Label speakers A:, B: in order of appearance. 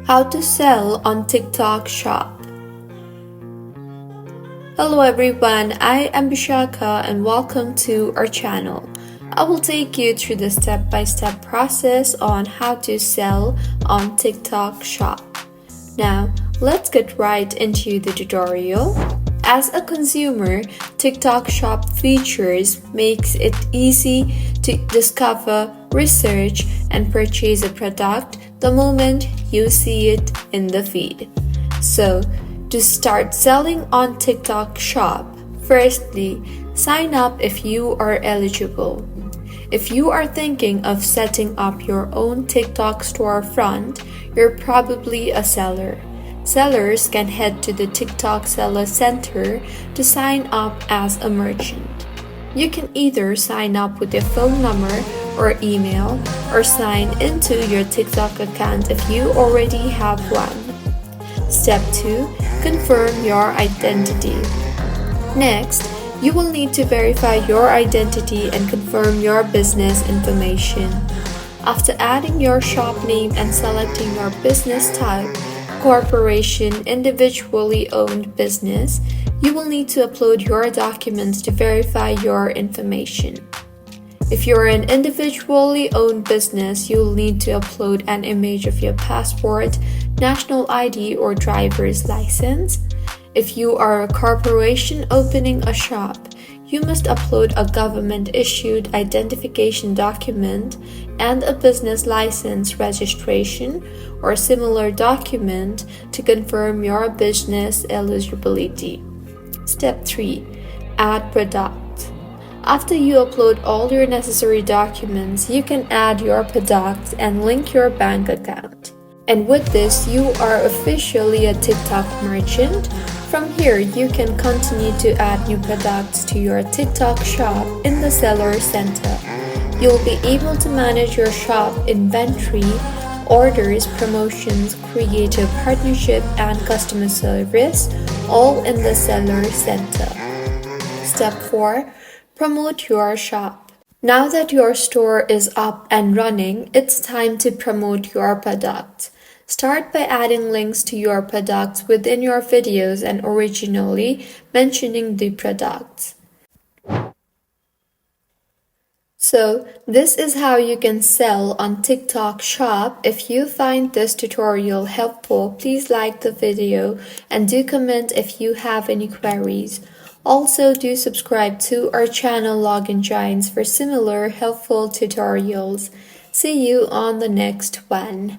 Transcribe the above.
A: How to sell on TikTok Shop. Hello everyone, I am Bishaka and welcome to our channel. I will take you through the step-by-step process on how to sell on TikTok Shop. Now, let's get right into the tutorial. As a consumer, TikTok Shop features makes it easy to discover, research, and purchase a product the moment you see it in the feed. So, to start selling on TikTok Shop, firstly, sign up if you are eligible. If you are thinking of setting up your own TikTok storefront, you're probably a seller. Sellers can head to the TikTok Seller Center to sign up as a merchant. You can either sign up with your phone number or email, or sign into your TikTok account if you already have one. Step 2. Confirm your identity. Next, you will need to verify your identity and confirm your business information. After adding your shop name and selecting your business type, corporation, individually owned business, you will need to upload your documents to verify your information. If you're an individually owned business, you'll need to upload an image of your passport, national ID, or driver's license. If you are a corporation opening a shop, you must upload a government-issued identification document and a business license registration or similar document to confirm your business eligibility. Step 3. Add product. After you upload all your necessary documents, you can add your product and link your bank account. And with this, you are officially a TikTok merchant. From here, you can continue to add new products to your TikTok shop in the Seller Center. You'll be able to manage your shop inventory, orders, promotions, create a partnership, and customer service, all in the Seller Center. Step 4. Promote your shop. Now that your store is up and running, it's time to promote your product. Start by adding links to your products within your videos and originally mentioning the products. So, this is how you can sell on TikTok Shop. If you find this tutorial helpful, please like the video and do comment if you have any queries. Also, do subscribe to our channel Login Giants for similar helpful tutorials. See you on the next one.